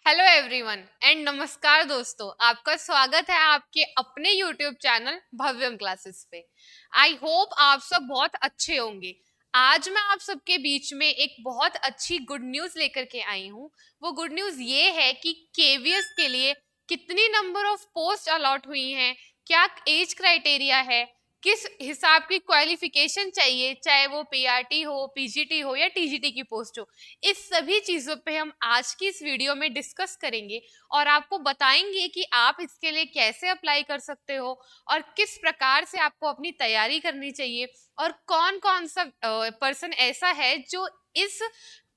Hello everyone and नमस्कार दोस्तों, आपका स्वागत है आपके अपने यूट्यूब चैनल भव्यम क्लासेस पे। आई होप आप सब बहुत अच्छे होंगे। आज मैं आप सबके बीच में एक बहुत अच्छी गुड न्यूज़ लेकर के आई हूँ। वो गुड न्यूज़ ये है कि केवीएस के लिए कितनी नंबर ऑफ पोस्ट अलॉट हुई हैं, क्या एज क्राइटेरिया है, किस हिसाब की क्वालिफिकेशन चाहिए, चाहे वो पीआरटी हो, पीजीटी हो या टीजीटी की पोस्ट हो। इस सभी चीजों पे हम आज की इस वीडियो में डिस्कस करेंगे और आपको बताएंगे कि आप इसके लिए कैसे अप्लाई कर सकते हो और किस प्रकार से आपको अपनी तैयारी करनी चाहिए और कौन कौन सा पर्सन ऐसा है जो इस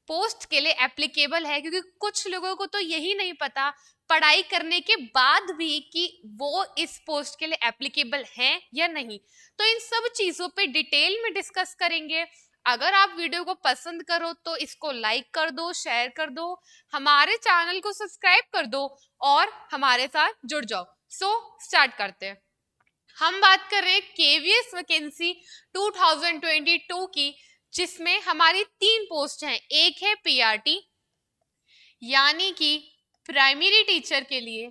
पोस्ट के लिए एप्लीकेबल है, क्योंकि कुछ लोगों को तो यही नहीं पता पढ़ाई करने के बाद भी कि वो इस पोस्ट के लिए एप्लीकेबल हैं या नहीं। तो इन सब चीजों पे डिटेल में डिस्कस करेंगे। अगर आप वीडियो को पसंद करो तो इसको लाइक कर दो, शेयर कर दो, हमारे चैनल को सब्सक्राइब कर दो और हमारे साथ जुड़ जाओ। स्टार्ट करते हैं। हम बात कर रहे हैं केवीएस वैकेंसी 2022 की, जिसमें हमारी 3 पोस्ट हैं। एक है पीआरटी यानी कि प्राइमरी टीचर के लिए,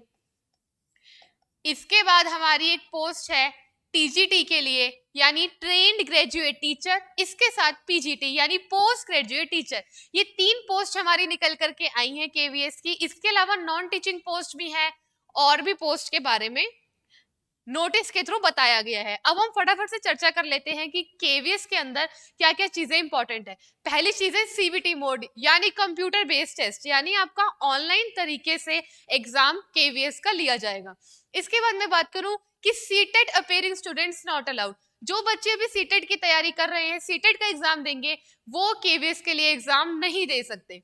इसके बाद हमारी एक पोस्ट है टीजीटी के लिए यानी ट्रेन्ड ग्रेजुएट टीचर, इसके साथ पीजीटी यानी पोस्ट ग्रेजुएट टीचर। ये 3 पोस्ट हमारी निकल करके आई हैं केवीएस की। इसके अलावा नॉन टीचिंग पोस्ट भी है और भी पोस्ट के बारे में नोटिस के थ्रू बताया गया है। अब हम फटाफट से चर्चा कर लेते हैं कि केवीएस के अंदर क्या क्या चीजें इंपॉर्टेंट है। पहली चीज है सीबीटी मोड यानी कंप्यूटर बेस्ड टेस्ट, यानी आपका ऑनलाइन तरीके से एग्जाम केवीएस का लिया जाएगा। इसके बाद मैं बात करूं कि CTET appearing students not allowed. जो बच्चे अभी सीटेट की तैयारी कर रहे हैं, सीटेट का एग्जाम देंगे, वो केवीएस के लिए एग्जाम नहीं दे सकते।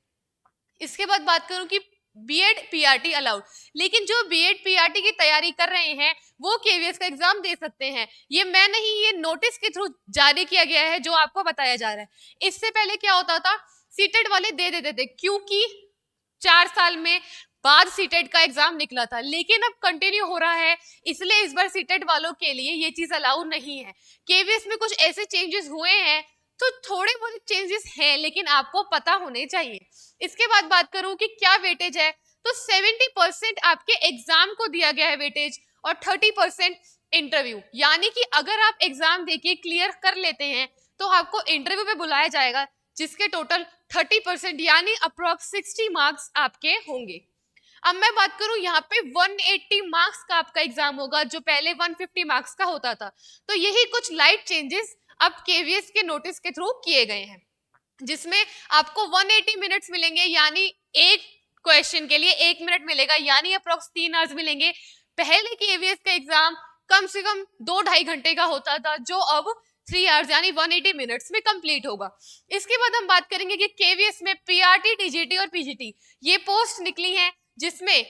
इसके बाद बात करूं कि बीएड पीआरटी अलाउड, लेकिन जो बीएड पीआरटी की तैयारी कर रहे हैं वो केवीएस का एग्जाम दे सकते हैं। ये मैं नहीं, ये नोटिस के थ्रू जारी किया गया है जो आपको बताया जा रहा है। इससे पहले क्या होता था, सीटेट वाले दे देते थे क्योंकि 4 साल में बाद सीटेट का एग्जाम निकला था, लेकिन अब कंटिन्यू हो रहा है, इसलिए इस बार सीटेट वालों के लिए ये चीज अलाउ नहीं है। केवीएस में कुछ ऐसे चेंजेस हुए हैं, तो थोड़े बहुत चेंजेस हैं लेकिन आपको पता होने चाहिए। इसके बाद बात करूं कि क्या वेटेज है, तो 70% आपके एग्जाम को दिया गया है वेटेज और 30% इंटरव्यू, यानी कि अगर आप एग्जाम देके क्लियर कर लेते हैं तो आपको इंटरव्यू पे बुलाया जाएगा, जिसके टोटल 30% यानी अप्रोक्स 60 मार्क्स आपके होंगे। अब मैं बात करूं यहाँ पे 180 मार्क्स का आपका एग्जाम होगा, जो पहले 150 मार्क्स का होता था। तो यही कुछ लाइट चेंजेस अब केवीएस के नोटिस के थ्रू किए गए हैं, जिसमें आपको 180 मिनट्स मिलेंगे, यानी एक क्वेश्चन के लिए 1 मिनट मिलेगा, यानी अप्रोक्स 3 आवर्स मिलेंगे। पहले केवीएस का एग्जाम कम से कम 2-2.5 घंटे का होता था, जो अब 3 आवर्स यानी 180 मिनट्स में कंप्लीट होगा। इसके बाद हम बात करेंगे कि केवीएस में पीआरटी, टीजीटी और पीजीटी ये पोस्ट निकली हैं, जिसमें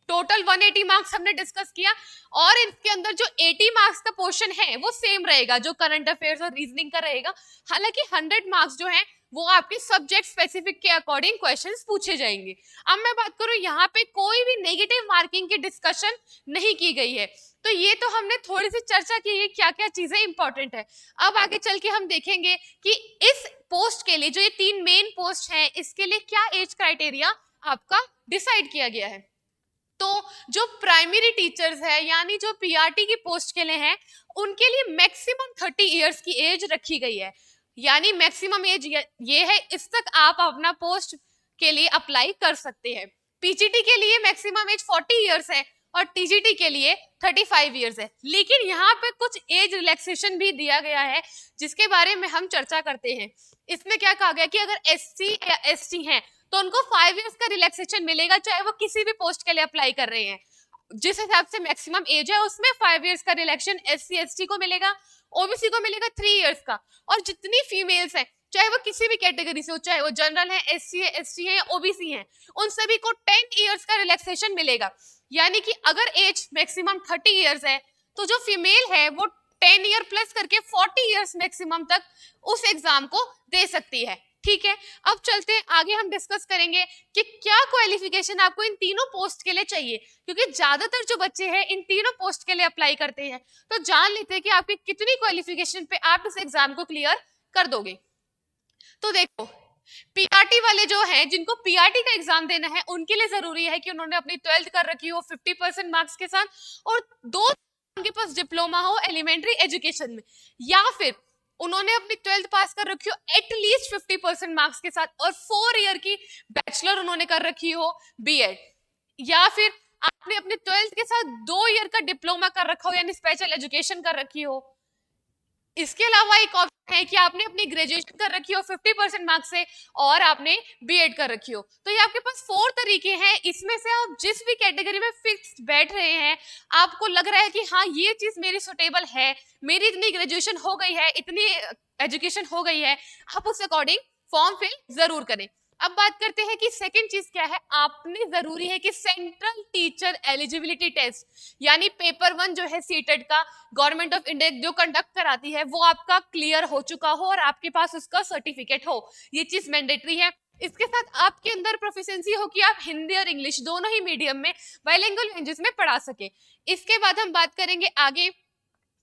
टोटल 180 मार्क्स हमने डिस्कस किया और इसके अंदर जो 80 मार्क्स का पोर्शन है वो सेम रहेगा, जो करंट अफेयर्स और रीजनिंग का रहेगा। हालांकि 100 मार्क्स जो है वो आपके सब्जेक्ट स्पेसिफिक के अकॉर्डिंग क्वेश्चंस पूछे जाएंगे। अब मैं बात करूं, यहाँ पे कोई भी नेगेटिव मार्किंग की डिस्कशन नहीं की गई है। तो ये तो हमने थोड़ी सी चर्चा की है क्या क्या चीजें इंपॉर्टेंट है। अब आगे चल के हम देखेंगे कि इस पोस्ट के लिए, जो ये 3 मेन पोस्ट हैं, इसके लिए क्या एज क्राइटेरिया आपका डिसाइड किया गया है। तो जो प्राइमरी टीचर्स है यानी जो पीआरटी की पोस्ट के लिए हैं, उनके लिए मैक्सिमम 30 इयर्स की एज रखी गई है, यानी मैक्सिमम एज ये है, इस तक आप अपना पोस्ट के लिए अप्लाई कर सकते हैं। पीजीटी के लिए मैक्सिमम एज 40 इयर्स है और टीजीटी के लिए 35 इयर्स है। लेकिन यहाँ पे कुछ एज रिलैक्सेशन भी दिया गया है, जिसके बारे में हम चर्चा करते हैं। इसमें क्या कहा गया कि अगर एससी या एसटी हैं तो उनको 5 इयर्स का रिलैक्सेशन मिलेगा, चाहे वो किसी भी पोस्ट के लिए अप्लाई कर रहे हैं। जिस हिसाब से मैक्सिमम एज है उसमें 5 इयर्स का रिलैक्सेशन एससी एसटी को मिलेगा, ओबीसी को मिलेगा 3 इयर्स का। और जितनी फीमेल्स हैं, चाहे वो किसी भी कैटेगरी से हो, चाहे वो जनरल है, एससी है, एसटी है या ओबीसी है, उन सभी को 10 इयर्स का रिलैक्सेशन मिलेगा। यानी कि अगर एज मैक्सिमम 30 इयर्स है तो जो फीमेल है वो 10 ईयर प्लस करके 40 इयर्स मैक्सिमम तक उस एग्जाम को दे सकती है। ठीक है, अब चलते हैं आगे, हम डिस्कस करेंगे कि क्या क्वालिफिकेशन आपको इन तीनों पोस्ट के लिए चाहिए, क्योंकि ज्यादातर जो बच्चे हैं इन तीनों पोस्ट के लिए अप्लाई करते हैं। तो जान लेते हैं कि आपकी कितनी क्वालिफिकेशन पे आप इस एग्जाम को क्लियर कर दोगे। तो देखो, पीआरटी वाले जो हैं, जिनको पीआरटी का एग्जाम देना है, उनके लिए जरूरी है कि उन्होंने अपनी 12th कर रखी हो 50% मार्क्स के साथ, और 2 उनके पास डिप्लोमा हो एलिमेंट्री एजुकेशन में, या फिर उन्होंने अपनी 12th पास कर रखी हो एटलीस्ट 50% मार्क्स के साथ, और 4 ईयर की बैचलर उन्होंने कर रखी हो बीएड, या फिर आपने अपने 12th के साथ 2 ईयर का डिप्लोमा कर रखा हो यानी स्पेशल एजुकेशन कर रखी हो। इसके अलावा एक ऑप्शन है कि आपने अपनी ग्रेजुएशन कर रखी हो 50% मार्क्स से और आपने बीएड कर रखी हो। तो ये आपके पास 4 तरीके हैं, इसमें से आप जिस भी कैटेगरी में फिक्स बैठ रहे हैं, आपको लग रहा है कि हाँ ये चीज मेरी सुटेबल है, मेरी इतनी ग्रेजुएशन हो गई है, इतनी एजुकेशन हो गई है, आप उस अकॉर्डिंग फॉर्म फिल जरूर करें। अब बात करते हैं कि सेकंड चीज क्या है। आपने जरूरी है कि सेंट्रल टीचर एलिजिबिलिटी टेस्ट यानी पेपर 1 जो है सीटेट का गवर्नमेंट ऑफ इंडिया जो कंडक्ट कराती है, वो आपका क्लियर हो चुका हो और आपके पास उसका सर्टिफिकेट हो, ये चीज मैंडेटरी है। इसके साथ आपके अंदर प्रोफिशिएंसी हो कि आप हिंदी और इंग्लिश दोनों ही मीडियम में बाइलिंगुअल लैंग्वेज में पढ़ा सके। इसके बाद हम बात करेंगे आगे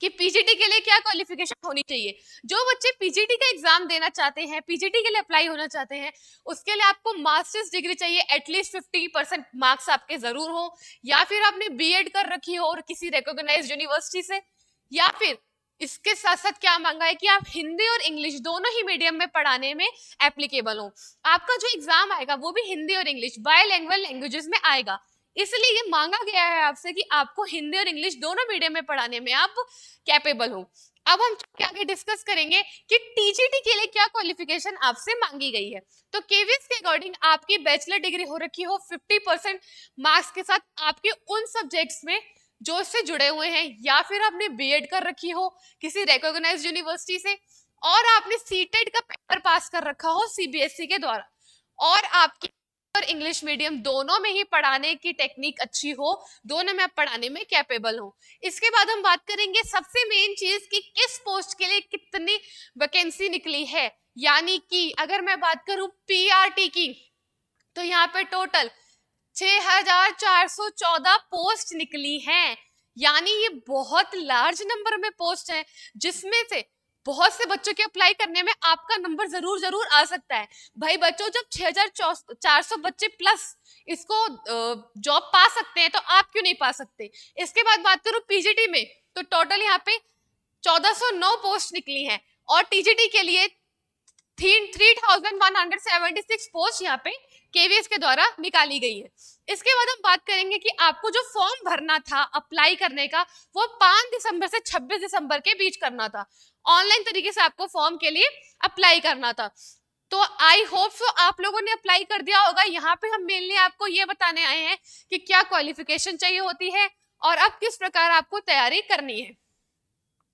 कि पीजीटी के लिए क्या क्वालिफिकेशन होनी चाहिए। जो बच्चे पीजीटी का एग्जाम देना चाहते हैं, पीजीटी के लिए अप्लाई होना चाहते हैं, उसके लिए आपको मास्टर्स डिग्री चाहिए, एटलीस्ट 50% मार्क्स आपके जरूर हो, या फिर आपने बीएड कर रखी हो और किसी रिकॉग्नाइज्ड यूनिवर्सिटी से, या फिर इसके साथ साथ क्या मांगा है कि आप हिंदी और इंग्लिश दोनों ही मीडियम में पढ़ाने में एप्लीकेबल हो। आपका जो एग्जाम आएगा वो भी हिंदी और इंग्लिश बायलैंग्वेज लैंग्वेजेस में आएगा, इसलिए ये मांगा गया है आपसे कि आपको हिंदी और इंग्लिश दोनों मीडियम में पढ़ाने में आप कैपेबल हो। अब हम आगे डिस्कस करेंगे कि टीजीटी के लिए क्या क्वालिफिकेशन आपसे मांगी गई है। तो केवीएस के अकॉर्डिंग आपकी बैचलर डिग्री हो रखी हो 50% मार्क्स के साथ आपके उन सब्जेक्ट्स में जो इससे जुड़े हुए हैं, या फिर आपने बीएड कर रखी हो किसी रिकॉग्नाइज्ड यूनिवर्सिटी से, और आपने सीटेट का पेपर पास कर रखा हो सीबीएसई के द्वारा, और आपकी और इंग्लिश मीडियम दोनों में ही पढ़ाने की टेक्निक अच्छी हो, दोनों में आप पढ़ाने में कैपेबल हो। इसके बाद हम बात करेंगे सबसे मेन चीज कि किस पोस्ट के लिए कितनी वैकेंसी निकली है। यानी कि अगर मैं बात करूं पीआरटी की, तो यहाँ पे टोटल 6414 पोस्ट निकली हैं, यानी ये बहुत लार्ज नंबर में पोस्ट है, जिसमें से बहुत से बच्चों के अप्लाई करने में आपका नंबर जरूर जरूर आ सकता है। भाई बच्चों, जब 6400 बच्चे प्लस इसको जॉब पा सकते हैं, तो आप क्यों नहीं पा सकते। इसके बाद बात करूं पीजीटी में, तो टोटल यहाँ पे 1409 पोस्ट निकली हैं, और टीजीटी के लिए 3176 पोस्ट यहाँ पे केवीएस के द्वारा निकाली गई है। इसके बाद हम बात करेंगे कि आपको जो फॉर्म भरना था अप्लाई करने का, वो 5 दिसंबर से 26 दिसंबर के बीच करना था। ऑनलाइन तरीके से आपको फॉर्म के लिए अप्लाई करना था। तो आई होप सो आप लोगों ने अप्लाई कर दिया होगा। यहाँ पे हम मेनली आपको ये बताने आए हैं कि क्या क्वालिफिकेशन चाहिए होती है और अब किस प्रकार आपको तैयारी करनी है।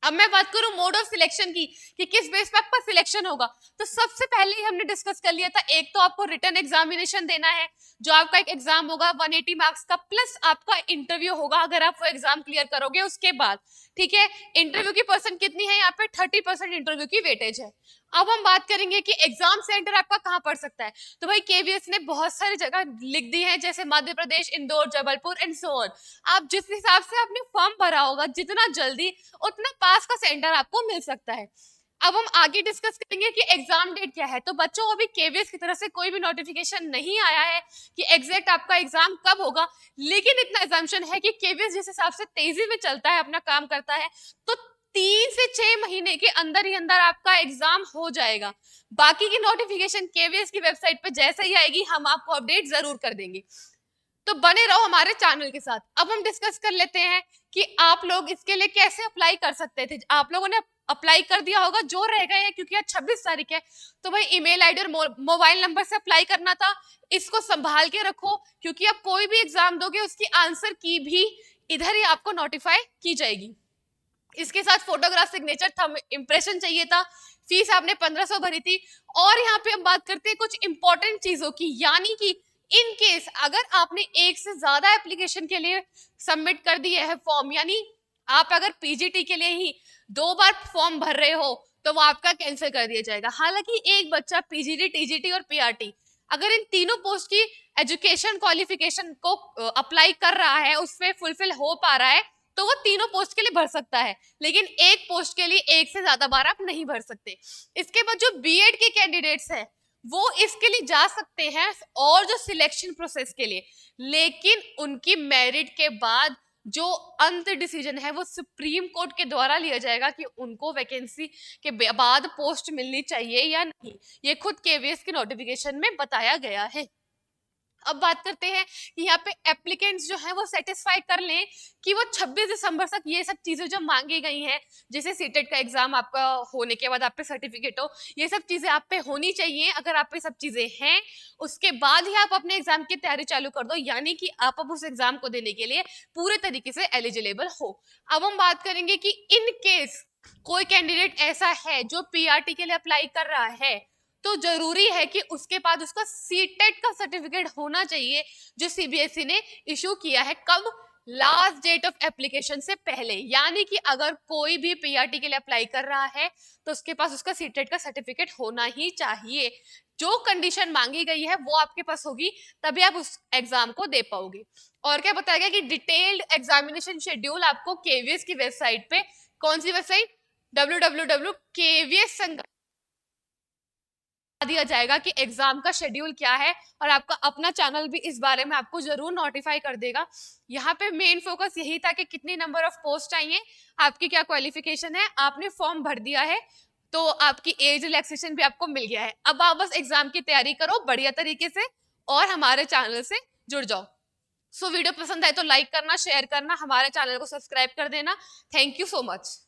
अब मैं बात करूं मोड ऑफ सिलेक्शन की कि किस बेस पर आपका सिलेक्शन होगा, तो सबसे पहले ही हमने डिस्कस कर लिया था, एक तो आपको रिटन एग्जामिनेशन देना है, जो आपका एक एग्जाम होगा 180 मार्क्स का, प्लस आपका इंटरव्यू होगा अगर आप वो एग्जाम क्लियर करोगे उसके बाद। ठीक है, इंटरव्यू की परसेंट कितनी है, यहाँ पे 30% इंटरव्यू की वेटेज है। अब हम बात करेंगे कि एग्जाम सेंटर आपका कहाँ पड़ सकता है। तो भाई केवीएस ने बहुत सारी जगह लिख दी है, जैसे Madhya Pradesh, Indore, Jabalpur and so on. आप जिस हिसाब से आपने फॉर्म भरा होगा, जितना जल्दी उतना पास का सेंटर आपको मिल सकता है। अब हम आगे डिस्कस करेंगे कि एग्जाम डेट क्या है। तो बच्चों, अभी केवीएस की तरफ से कोई भी नोटिफिकेशन नहीं आया है कि एग्जैक्ट आपका एग्जाम कब होगा, लेकिन इतना एग्जाम्पशन है कि केवीएस जिस हिसाब से तेजी में चलता है, अपना काम करता है, तो 3 से 6 महीने के अंदर ही अंदर आपका एग्जाम हो जाएगा। बाकी की नोटिफिकेशन केवीएस की वेबसाइट पे जैसे ही आएगी हम आपको अपडेट जरूर कर देंगे, तो बने रहो हमारे चैनल के साथ। अब हम डिस्कस कर लेते हैं कि आप लोग इसके लिए कैसे अप्लाई कर सकते थे। आप लोगों ने अप्लाई कर दिया होगा, जो रह गए हैं, क्योंकि आज 26 तारीख है, तो भाई ईमेल आईडी और मोबाइल नंबर से अप्लाई करना था। इसको संभाल के रखो, क्योंकि आप कोई भी एग्जाम दोगे उसकी आंसर की भी इधर ही आपको नोटिफाई की जाएगी। इसके साथ फोटोग्राफ, सिग्नेचर, थंब इंप्रेशन चाहिए था। फीस आपने 1500 भरी थी। और यहाँ पे हम बात करते हैं कुछ इंपॉर्टेंट चीजों की, यानी कि इन केस अगर आपने एक से ज्यादा एप्लीकेशन के लिए सबमिट कर दिए है फॉर्म, यानी आप अगर पीजीटी के लिए ही 2 बार फॉर्म भर रहे हो, तो वो आपका कैंसिल कर दिया जाएगा। हालांकि एक बच्चा पीजीटी, टीजीटी और पीआरटी अगर इन तीनों पोस्ट की एजुकेशन क्वालिफिकेशन को अप्लाई कर रहा है, उसमें फुलफिल हो पा रहा है, तो वो तीनों पोस्ट के लिए भर सकता है, लेकिन एक पोस्ट के लिए एक से ज्यादा बार आप नहीं भर सकते। इसके बाद जो बीएड के कैंडिडेट्स हैं, वो इसके लिए जा सकते हैं और जो सिलेक्शन प्रोसेस के लिए, लेकिन उनकी मेरिट के बाद जो अंत डिसीजन है वो सुप्रीम कोर्ट के द्वारा लिया जाएगा कि उनको वैकेंसी के बाद पोस्ट मिलनी चाहिए या नहीं। ये खुद केवीएस के नोटिफिकेशन में बताया गया है। अब बात करते हैं कि यहाँ पे एप्लीकेंट्स जो है वो सेटिस्फाई कर लें कि वो 26 दिसंबर तक ये सब चीजें जो मांगी गई हैं, जैसे सीटेट का एग्जाम आपका होने के बाद आप पे सर्टिफिकेट हो, ये सब चीजें आप पे होनी चाहिए। अगर आप पे सब चीजें हैं, उसके बाद ही आप अपने एग्जाम की तैयारी चालू कर दो, यानी कि आप अब उस एग्जाम को देने के लिए पूरे तरीके से एलिजिबल हो। अब हम बात करेंगे कि इन केस कोई कैंडिडेट ऐसा है जो पीआरटी के लिए अप्लाई कर रहा है, तो जरूरी है कि उसके पास उसका सीटेट का सर्टिफिकेट होना चाहिए जो सीबीएसई ने इशू किया है। कब? लास्ट डेट ऑफ एप्लीकेशन से पहले। यानी कि अगर कोई भी पीआरटी के लिए अप्लाई कर रहा है तो उसके पास उसका सीटेट का सर्टिफिकेट होना ही चाहिए। जो कंडीशन मांगी गई है वो आपके पास होगी, तभी आप उस एग्जाम को दे पाओगे। और क्या बताया गया कि डिटेल्ड एग्जामिनेशन शेड्यूल आपको केवीएस की वेबसाइट पे, कौन सी वेबसाइट? www.kvs दिया जाएगा कि एग्जाम का शेड्यूल क्या है, और आपका अपना चैनल भी इस बारे में आपको जरूर नोटिफाई कर देगा। यहाँ पे मेन फोकस यही था कि कितनी नंबर ऑफ पोस्ट चाहिए, आपकी क्या क्वालिफिकेशन है, आपने फॉर्म भर दिया है तो आपकी एज रिलैक्सेशन भी आपको मिल गया है। अब आप बस एग्जाम की तैयारी करो बढ़िया तरीके से और हमारे चैनल से जुड़ जाओ। वीडियो पसंद आए तो लाइक करना, शेयर करना, हमारे चैनल को सब्सक्राइब कर देना। Thank you so much.